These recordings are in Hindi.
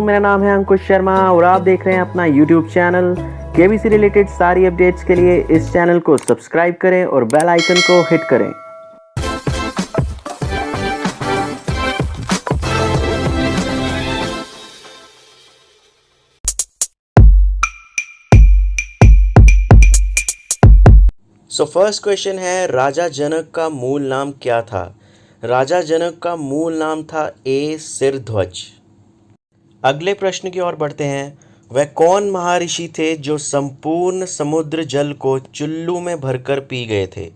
मेरा नाम है अंकुश शर्मा और आप देख रहे हैं अपना YouTube चैनल। केबी से रिलेटेड सारी अपडेट्स के लिए इस चैनल को सब्सक्राइब करें और बेल आइकन को हिट करें। फर्स्ट क्वेश्चन है, राजा जनक का मूल नाम क्या था? राजा जनक का मूल नाम था ए सिरध्वज। अगले प्रश्न की ओर बढ़ते हैं। वह कौन महर्षि थे जो संपूर्ण समुद्र जल को चुल्लू में भरकर पी गए थे?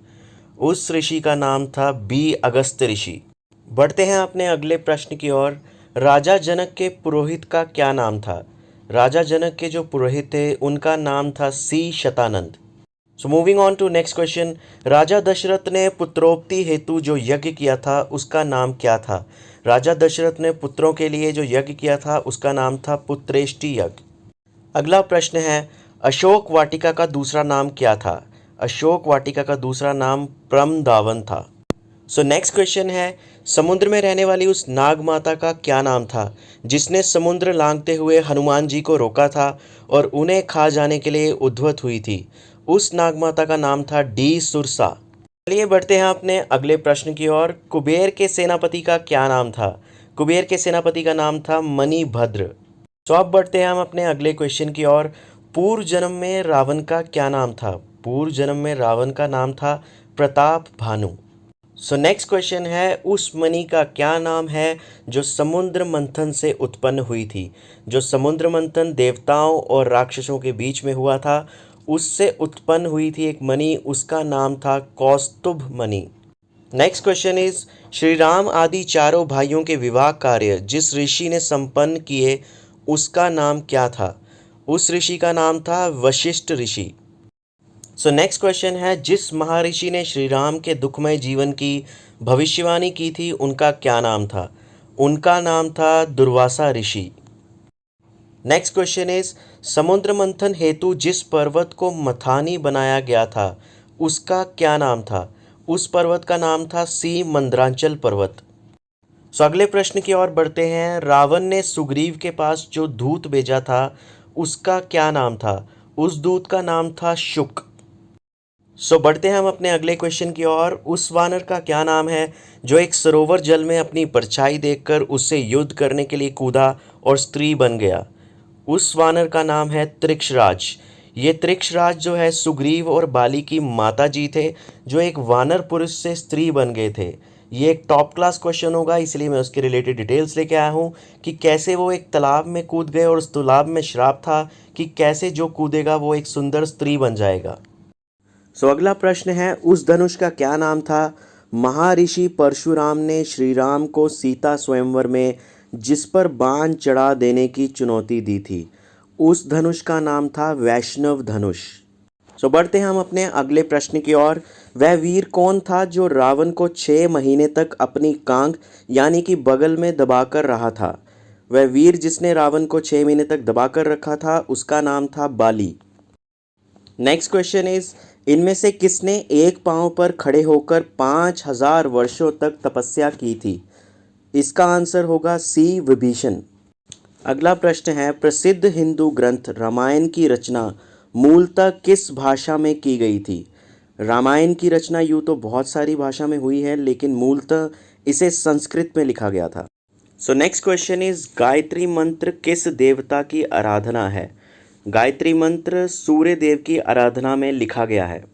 उस ऋषि का नाम था बी अगस्त ऋषि। बढ़ते हैं अपने अगले प्रश्न की ओर। राजा जनक के पुरोहित का क्या नाम था? राजा जनक के जो पुरोहित थे उनका नाम था C Shatanand. So moving on to next question. राजा दशरथ ने पुत्रोक्ति हेतु जो यज्ञ किया था उसका नाम क्या था? राजा दशरथ ने पुत्रों के लिए जो यज्ञ किया था उसका नाम था पुत्रेष्टि यज्ञ। अगला प्रश्न है, अशोक वाटिका का दूसरा नाम क्या था? अशोक वाटिका का दूसरा नाम प्रमदावन था। सो नेक्स्ट क्वेश्चन है, समुद्र में रहने वाली उस नाग माता का क्या नाम था जिसने समुद्र लांघते हुए हनुमान जी को रोका था और उन्हें खा जाने के लिए उद्यत हुई थी? उस नाग माता का नाम था डी सुरसा। चलिए बढ़ते हैं अपने अगले प्रश्न की ओर। कुबेर के सेनापति का क्या नाम था? कुबेर के सेनापति का नाम था मणिभद्र। तो अब बढ़ते हैं हम अपने अगले क्वेश्चन की ओर। पूर्व जन्म में रावण का क्या नाम था? पूर्व जन्म में रावण का नाम था Pratap Bhanu. So next question है, उस मणि का क्या नाम है जो समुद्र मंथन से उत्पन्न हुई थी? जो समुद्र मंथन देवताओं और राक्षसों के बीच में हुआ था उससे उत्पन्न हुई थी एक मणि, उसका नाम था Kaustubh Mani. Next question is, Shri Ram आदि चारों भाइयों के विवाह कार्य जिस ऋषि ने संपन्न किए उसका नाम क्या था? उस ऋषि का नाम था वशिष्ठ ऋषि। सो नेक्स्ट क्वेश्चन है, जिस महर्षि ने श्री राम के दुखमय जीवन की भविष्यवाणी की थी उनका क्या नाम था? उनका नाम था दुर्वासा ऋषि। नेक्स्ट क्वेश्चन इज, समुद्र मंथन हेतु जिस पर्वत को मथानी बनाया गया था उसका क्या नाम था? उस पर्वत का नाम था सी मंदरांचल पर्वत। सो अगले प्रश्न की ओर बढ़ते हैं। रावण ने सुग्रीव के पास जो दूत भेजा था उसका क्या नाम था? उस दूत का नाम था शुक। सो बढ़ते हैं हम अपने अगले क्वेश्चन की ओर। उस वानर का क्या नाम है जो एक सरोवर जल में अपनी परछाई देखकर उससे युद्ध करने के लिए कूदा और स्त्री बन गया? उस वानर का नाम है त्रिक्षराज। ये त्रिक्षराज जो है सुग्रीव और बाली की माता जी थे जो एक वानर पुरुष से स्त्री बन गए थे। ये एक टॉप क्लास क्वेश्चन होगा इसलिए मैं उसके रिलेटेड डिटेल्स लेके आया हूँ कि कैसे वो एक तालाब में कूद गए और उस तालाब में श्राप था कि कैसे जो कूदेगा वो एक सुंदर स्त्री बन जाएगा। सो अगला प्रश्न है, उस धनुष का क्या नाम था? महर्षि परशुराम ने श्री राम को सीता स्वयंवर में जिस पर बाण चढ़ा देने की चुनौती दी थी उस धनुष का नाम था वैष्णव धनुष। सो बढ़ते हैं हम अपने अगले प्रश्न की ओर। वह वीर कौन था जो रावण को 6 महीने तक अपनी कांग यानी कि बगल में दबाकर रहा था? वह वीर जिसने रावण को 6 महीने तक दबाकर रखा था उसका नाम था बाली। नेक्स्ट क्वेश्चन इज, इनमें से किसने एक पांव पर खड़े होकर 5000 वर्षों तक तपस्या की थी? इसका आंसर होगा सी विभीषण। अगला प्रश्न है, प्रसिद्ध हिंदू ग्रंथ रामायण की रचना मूलतः किस भाषा में की गई थी? रामायण की रचना यूँ तो बहुत सारी भाषा में हुई है लेकिन मूलतः इसे संस्कृत में लिखा गया था। So next question is, Gayatri मंत्र किस देवता की आराधना है? गायत्री मंत्र सूर्य देव की आराधना में लिखा गया है।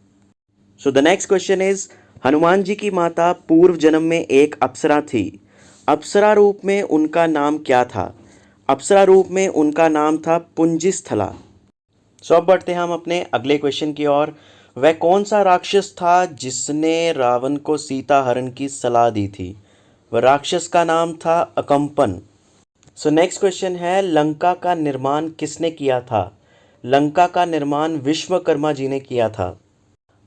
So the next question is, Hanuman ji की माता पूर्व जन्म में एक अप्सरा थी। अप्सरा रूप में उनका नाम क्या था? अप्सरा रूप में उनका नाम था पुंजिस्थला। सो अब बढ़ते हैं हम अपने अगले क्वेश्चन की ओर। वह कौन सा राक्षस था जिसने रावण को सीता हरण की सलाह दी थी? वह राक्षस का नाम था अकंपन। सो नेक्स्ट क्वेश्चन है, लंका का निर्माण किसने किया था? लंका का निर्माण विश्वकर्मा जी ने किया था।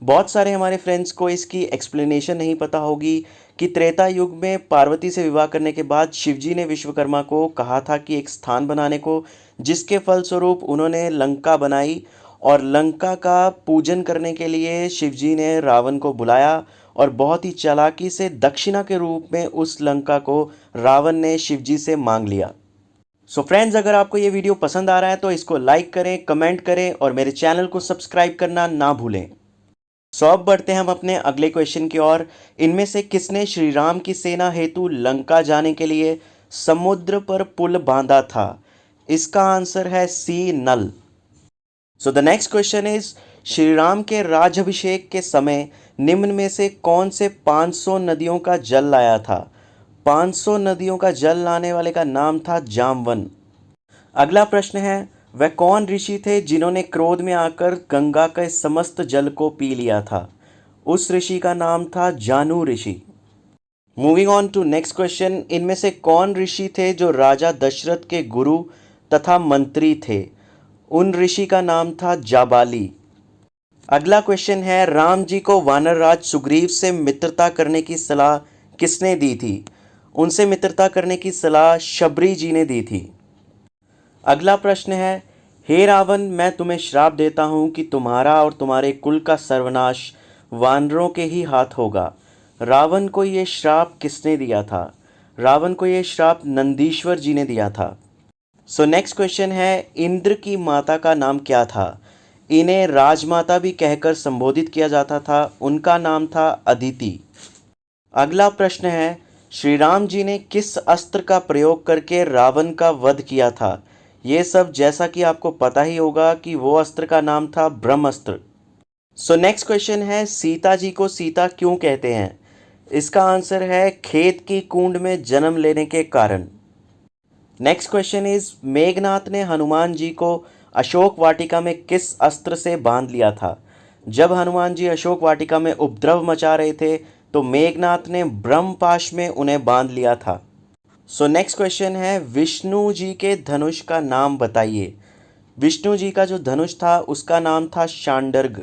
बहुत सारे हमारे फ्रेंड्स को इसकी एक्सप्लेनेशन नहीं पता होगी कि त्रेता युग में पार्वती से विवाह करने के बाद शिवजी ने विश्वकर्मा को कहा था कि एक स्थान बनाने को, जिसके फलस्वरूप उन्होंने लंका बनाई और लंका का पूजन करने के लिए शिवजी ने रावण को बुलाया और बहुत ही चालाकी से दक्षिणा के रूप में उस लंका को रावण ने शिवजी से मांग लिया। सो फ्रेंड्स, अगर आपको ये वीडियो पसंद आ रहा है तो इसको लाइक करें, कमेंट करें और मेरे चैनल को सब्सक्राइब करना ना भूलें। सो अब बढ़ते हैं हम अपने अगले क्वेश्चन की ओर। इनमें से किसने श्री राम की सेना हेतु लंका जाने के लिए समुद्र पर पुल बांधा था? इसका आंसर है C, Nal. So the next question is, Shri Ram के राज्याभिषेक के समय निम्न में से कौन से 500 नदियों का जल लाया था? 500 नदियों का जल लाने वाले का नाम था जामवन। अगला प्रश्न है, वह कौन ऋषि थे जिन्होंने क्रोध में आकर गंगा के समस्त जल को पी लिया था? उस ऋषि का नाम था Janu Rishi. Moving on to next question, इनमें से कौन ऋषि थे जो राजा दशरथ के गुरु तथा मंत्री थे? उन ऋषि का नाम था जाबाली। अगला क्वेश्चन है, राम जी को वानर राज सुग्रीव से मित्रता करने की सलाह किसने दी थी? उनसे मित्रता करने की सलाह शबरी जी ने दी थी। अगला प्रश्न है, हे रावण, मैं तुम्हें श्राप देता हूँ कि तुम्हारा और तुम्हारे कुल का सर्वनाश वानरों के ही हाथ होगा। रावण को ये श्राप किसने दिया था? रावण को ये श्राप नंदीश्वर जी ने दिया था। सो नेक्स्ट क्वेश्चन है, इंद्र की माता का नाम क्या था? इन्हें राजमाता भी कहकर संबोधित किया जाता था। उनका नाम था अदिति। अगला प्रश्न है, श्री राम जी ने किस अस्त्र का प्रयोग करके रावण का वध किया था? ये सब जैसा कि आपको पता ही होगा कि वो अस्त्र का नाम था ब्रह्मास्त्र। सो नेक्स्ट क्वेश्चन है, सीता जी को सीता क्यों कहते हैं? इसका आंसर है खेत की कुंड में जन्म लेने के कारण। नेक्स्ट क्वेश्चन इज, मेघनाथ ने हनुमान जी को अशोक वाटिका में किस अस्त्र से बांध लिया था? जब हनुमान जी अशोक वाटिका में उपद्रव मचा रहे थे तो मेघनाथ ने ब्रह्मपाश में उन्हें बांध लिया था। सो नेक्स्ट क्वेश्चन है, विष्णु जी के धनुष का नाम बताइए। विष्णु जी का जो धनुष था उसका नाम था शांडर्ग।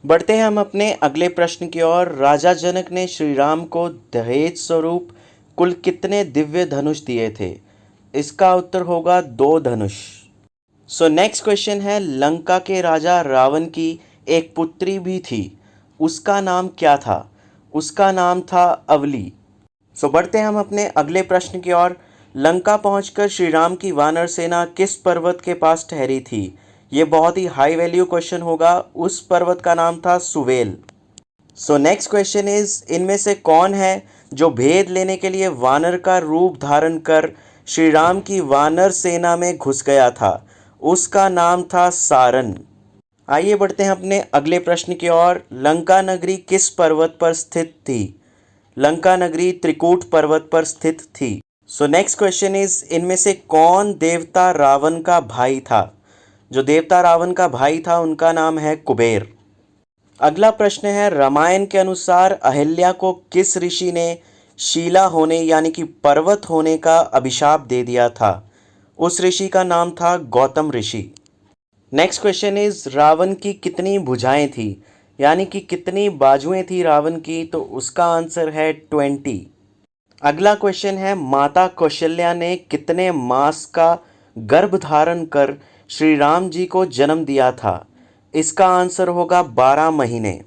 बढ़ते हैं हम अपने अगले प्रश्न की ओर। राजा जनक ने श्री राम को दहेज स्वरूप कुल कितने दिव्य धनुष दिए थे? इसका उत्तर होगा 2 धनुष। सो नेक्स्ट क्वेश्चन है, लंका के राजा रावण की एक पुत्री भी थी, उसका नाम क्या था? उसका नाम था अवली। सो बढ़ते हैं हम अपने अगले प्रश्न की ओर। लंका पहुंचकर श्री राम की वानर सेना किस पर्वत के पास ठहरी थी? ये बहुत ही हाई वैल्यू क्वेश्चन होगा। उस पर्वत का नाम था Suvel. So next question is, इनमें से कौन है जो भेद लेने के लिए वानर का रूप धारण कर श्री राम की वानर सेना में घुस गया था? उसका नाम था सारन। आइए बढ़ते हैं अपने अगले प्रश्न की ओर। लंका नगरी किस पर्वत पर स्थित थी? लंका नगरी त्रिकूट पर्वत पर स्थित थी। सो नेक्स्ट क्वेश्चन इज, इनमें से कौन देवता रावण का भाई था? जो देवता रावण का भाई था उनका नाम है कुबेर। अगला प्रश्न है, रामायण के अनुसार अहिल्या को किस ऋषि ने शीला होने यानी कि पर्वत होने का अभिशाप दे दिया था? उस ऋषि का नाम था गौतम ऋषि। नेक्स्ट क्वेश्चन इज, रावण की कितनी भुजाएं थी यानी कि कितनी बाजुएं थी रावण की? तो उसका आंसर है 20। अगला क्वेश्चन है, माता कौशल्या ने कितने मास का गर्भ धारण कर श्री राम जी को जन्म दिया था? इसका आंसर होगा 12 महीने।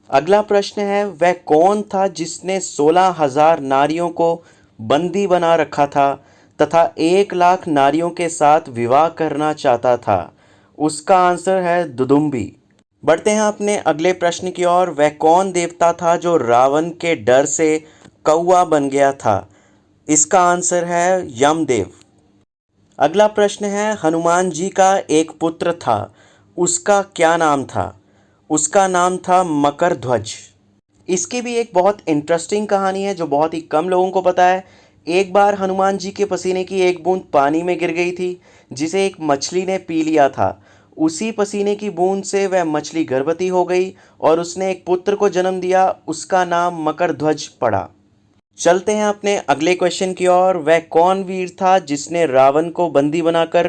अगला प्रश्न है, वह कौन था जिसने 16,000 नारियों को बंदी बना रखा था तथा 1 लाख नारियों के साथ विवाह करना चाहता था? उसका आंसर है दुदुम्बी। बढ़ते हैं अपने अगले प्रश्न की ओर। वह कौन देवता था जो रावण के डर से कौवा बन गया था? इसका आंसर है यमदेव। अगला प्रश्न है, हनुमान जी का एक पुत्र था, उसका क्या नाम था? उसका नाम था मकरध्वज। इसकी भी एक बहुत इंटरेस्टिंग कहानी है जो बहुत ही कम लोगों को पता है। एक बार हनुमान जी के पसीने की एक बूंद पानी में गिर गई थी जिसे एक मछली ने पी लिया था। उसी पसीने की बूंद से वह मछली गर्भवती हो गई और उसने एक पुत्र को जन्म दिया। उसका नाम मकरध्वज पड़ा। चलते हैं अपने अगले क्वेश्चन की ओर। वह कौन वीर था जिसने रावण को बंदी बनाकर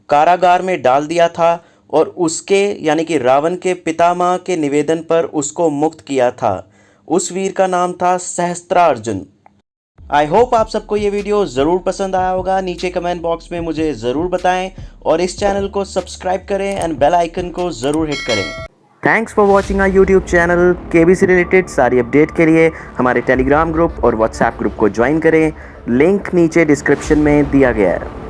कारागार में डाल दिया था और उसके यानी कि रावण के पितामह के निवेदन पर उसको मुक्त किया था? उस वीर का नाम था सहस्त्रार्जुन। आई होप आप सबको ये वीडियो ज़रूर पसंद आया होगा। नीचे कमेंट बॉक्स में मुझे ज़रूर बताएं और इस चैनल को सब्सक्राइब करें एंड बेल आइकन को ज़रूर हिट करें। Thanks for watching our YouTube channel. KBC related सारी अपडेट के लिए हमारे टेलीग्राम ग्रुप और व्हाट्सएप ग्रुप को ज्वाइन करें। लिंक नीचे डिस्क्रिप्शन में दिया गया है।